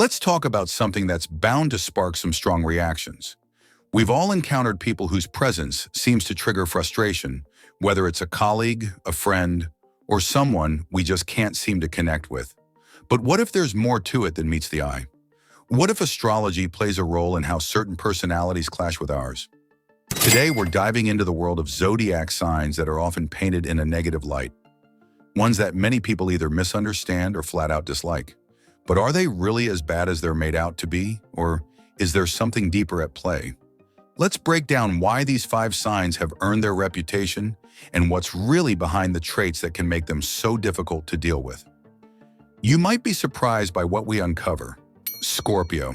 Let's talk about something that's bound to spark some strong reactions. We've all encountered people whose presence seems to trigger frustration, whether it's a colleague, a friend, or someone we just can't seem to connect with. But what if there's more to it than meets the eye? What if astrology plays a role in how certain personalities clash with ours? Today, we're diving into the world of zodiac signs that are often painted in a negative light, ones that many people either misunderstand or flat out dislike. But are they really as bad as they're made out to be, or is there something deeper at play? Let's break down why these 5 signs have earned their reputation and what's really behind the traits that can make them so difficult to deal with. You might be surprised by what we uncover. Scorpio.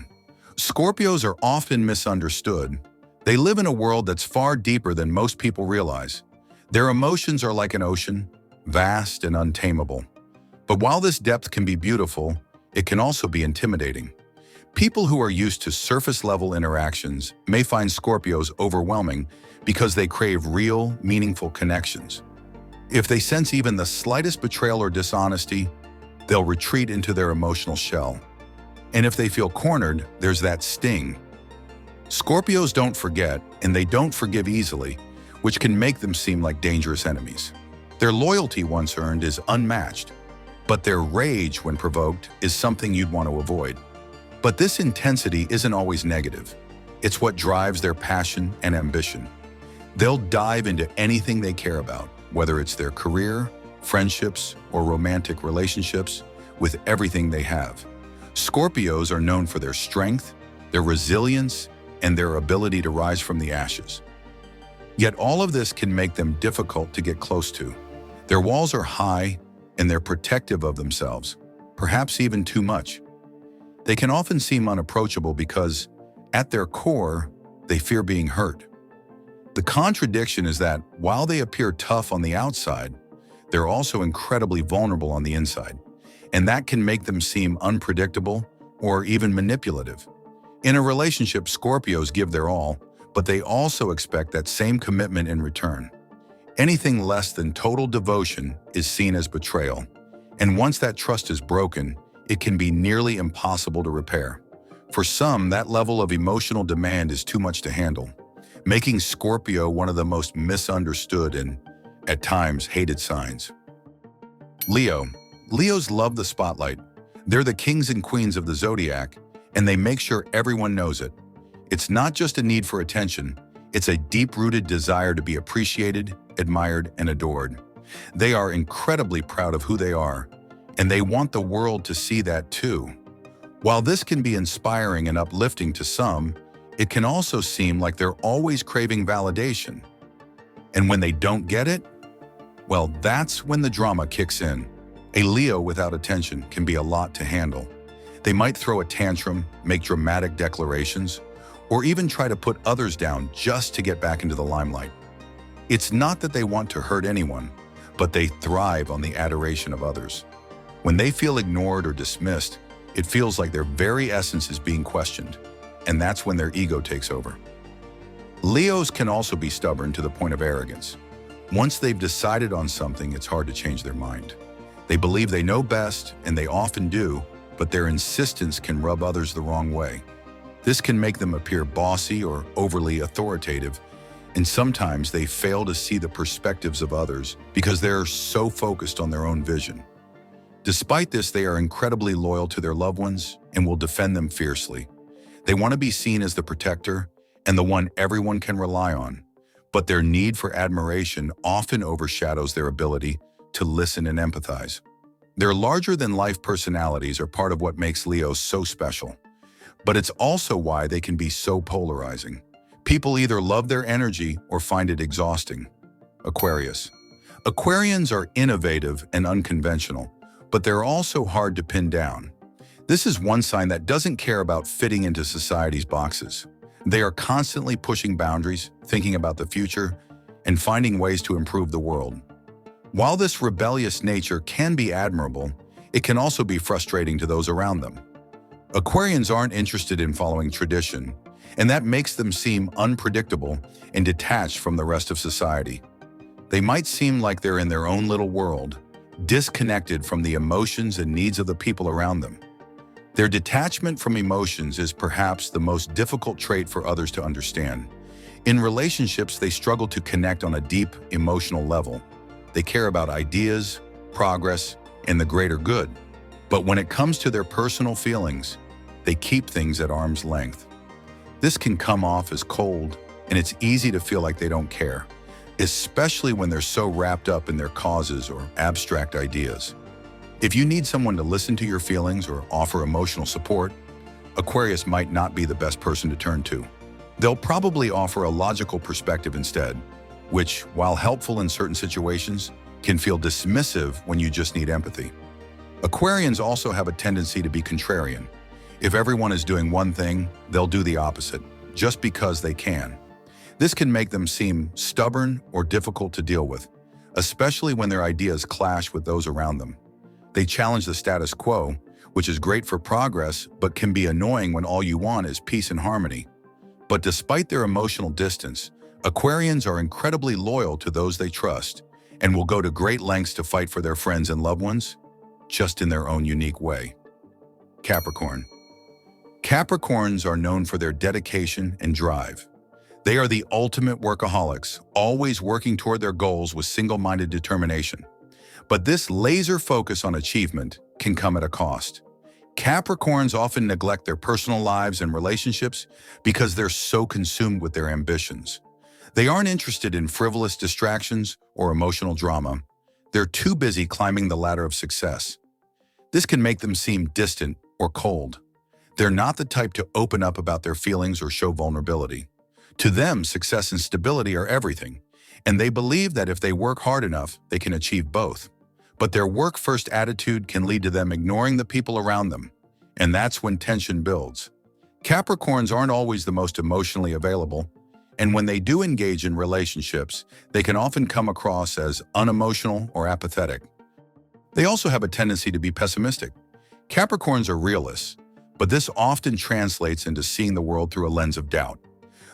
Scorpios are often misunderstood. They live in a world that's far deeper than most people realize. Their emotions are like an ocean, vast and untamable. But while this depth can be beautiful, it can also be intimidating. People who are used to surface-level interactions may find Scorpios overwhelming because they crave real, meaningful connections. If they sense even the slightest betrayal or dishonesty, they'll retreat into their emotional shell. And if they feel cornered, there's that sting. Scorpios don't forget, and they don't forgive easily, which can make them seem like dangerous enemies. Their loyalty once earned is unmatched, but their rage when provoked is something you'd want to avoid. But this intensity isn't always negative. It's what drives their passion and ambition. They'll dive into anything they care about, whether it's their career, friendships, or romantic relationships, with everything they have. Scorpios are known for their strength, their resilience, and their ability to rise from the ashes. Yet all of this can make them difficult to get close to. Their walls are high, and they're protective of themselves, perhaps even too much. They can often seem unapproachable because, at their core, they fear being hurt. The contradiction is that, while they appear tough on the outside, they're also incredibly vulnerable on the inside, and that can make them seem unpredictable or even manipulative. In a relationship, Scorpios give their all, but they also expect that same commitment in return. Anything less than total devotion is seen as betrayal, and once that trust is broken, it can be nearly impossible to repair. For some, that level of emotional demand is too much to handle, making Scorpio one of the most misunderstood and, at times, hated signs. Leo. Leos love the spotlight. They're the kings and queens of the zodiac, and they make sure everyone knows it. It's not just a need for attention, it's a deep-rooted desire to be appreciated, admired, and adored. They are incredibly proud of who they are, and they want the world to see that too. While this can be inspiring and uplifting to some, it can also seem like they're always craving validation. And when they don't get it, well, that's when the drama kicks in. A Leo without attention can be a lot to handle. They might throw a tantrum, make dramatic declarations, or even try to put others down just to get back into the limelight. It's not that they want to hurt anyone, but they thrive on the adoration of others. When they feel ignored or dismissed, it feels like their very essence is being questioned, and that's when their ego takes over. Leos can also be stubborn to the point of arrogance. Once they've decided on something, it's hard to change their mind. They believe they know best, and they often do, but their insistence can rub others the wrong way. This can make them appear bossy or overly authoritative, and sometimes they fail to see the perspectives of others because they're so focused on their own vision. Despite this, they are incredibly loyal to their loved ones and will defend them fiercely. They want to be seen as the protector and the one everyone can rely on, but their need for admiration often overshadows their ability to listen and empathize. Their larger-than-life personalities are part of what makes Leos so special, but it's also why they can be so polarizing. People either love their energy or find it exhausting. Aquarius. Aquarians are innovative and unconventional, but they're also hard to pin down. This is one sign that doesn't care about fitting into society's boxes. They are constantly pushing boundaries, thinking about the future, and finding ways to improve the world. While this rebellious nature can be admirable, it can also be frustrating to those around them. Aquarians aren't interested in following tradition, and that makes them seem unpredictable and detached from the rest of society. They might seem like they're in their own little world, disconnected from the emotions and needs of the people around them. Their detachment from emotions is perhaps the most difficult trait for others to understand. In relationships, they struggle to connect on a deep emotional level. They care about ideas, progress, and the greater good. But when it comes to their personal feelings, they keep things at arm's length. This can come off as cold, and it's easy to feel like they don't care, especially when they're so wrapped up in their causes or abstract ideas. If you need someone to listen to your feelings or offer emotional support, Aquarius might not be the best person to turn to. They'll probably offer a logical perspective instead, which, while helpful in certain situations, can feel dismissive when you just need empathy. Aquarians also have a tendency to be contrarian. If everyone is doing one thing, they'll do the opposite, just because they can. This can make them seem stubborn or difficult to deal with, especially when their ideas clash with those around them. They challenge the status quo, which is great for progress, but can be annoying when all you want is peace and harmony. But despite their emotional distance, Aquarians are incredibly loyal to those they trust and will go to great lengths to fight for their friends and loved ones, just in their own unique way. Capricorn. Capricorns are known for their dedication and drive. They are the ultimate workaholics, always working toward their goals with single-minded determination. But this laser focus on achievement can come at a cost. Capricorns often neglect their personal lives and relationships because they're so consumed with their ambitions. They aren't interested in frivolous distractions or emotional drama. They're too busy climbing the ladder of success. This can make them seem distant or cold. They're not the type to open up about their feelings or show vulnerability. To them, success and stability are everything, and they believe that if they work hard enough, they can achieve both. But their work-first attitude can lead to them ignoring the people around them, and that's when tension builds. Capricorns aren't always the most emotionally available, and when they do engage in relationships, they can often come across as unemotional or apathetic. They also have a tendency to be pessimistic. Capricorns are realists, but this often translates into seeing the world through a lens of doubt.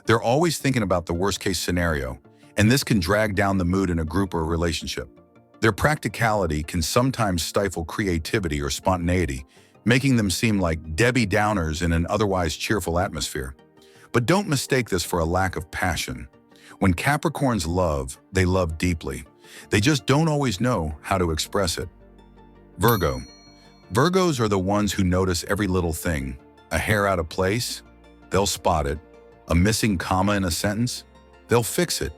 They're always thinking about the worst-case scenario, and this can drag down the mood in a group or a relationship. Their practicality can sometimes stifle creativity or spontaneity, making them seem like Debbie Downers in an otherwise cheerful atmosphere. But don't mistake this for a lack of passion. When Capricorns love, they love deeply. They just don't always know how to express it. Virgo. Virgos are the ones who notice every little thing. A hair out of place? They'll spot it. A missing comma in a sentence? They'll fix it.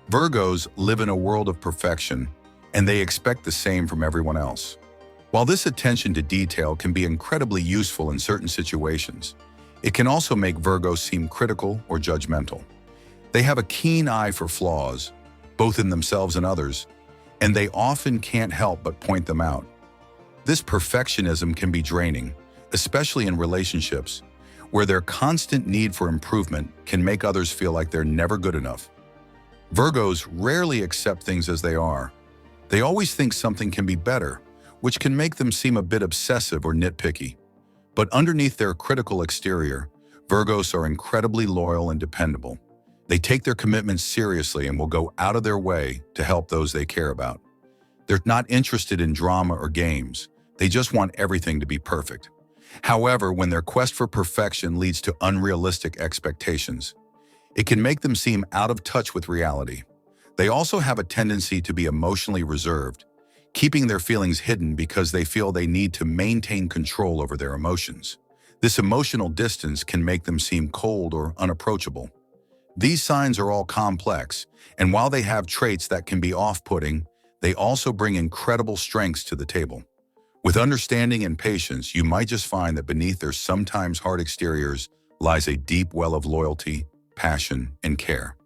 Virgos live in a world of perfection, and they expect the same from everyone else. While this attention to detail can be incredibly useful in certain situations, it can also make Virgos seem critical or judgmental. They have a keen eye for flaws, both in themselves and others, and they often can't help but point them out. This perfectionism can be draining, especially in relationships, where their constant need for improvement can make others feel like they're never good enough. Virgos rarely accept things as they are. They always think something can be better, which can make them seem a bit obsessive or nitpicky. But underneath their critical exterior, Virgos are incredibly loyal and dependable. They take their commitments seriously and will go out of their way to help those they care about. They're not interested in drama or games. They just want everything to be perfect. However, when their quest for perfection leads to unrealistic expectations, it can make them seem out of touch with reality. They also have a tendency to be emotionally reserved, keeping their feelings hidden because they feel they need to maintain control over their emotions. This emotional distance can make them seem cold or unapproachable. These signs are all complex, and while they have traits that can be off-putting, they also bring incredible strengths to the table. With understanding and patience, you might just find that beneath their sometimes hard exteriors lies a deep well of loyalty, passion, and care.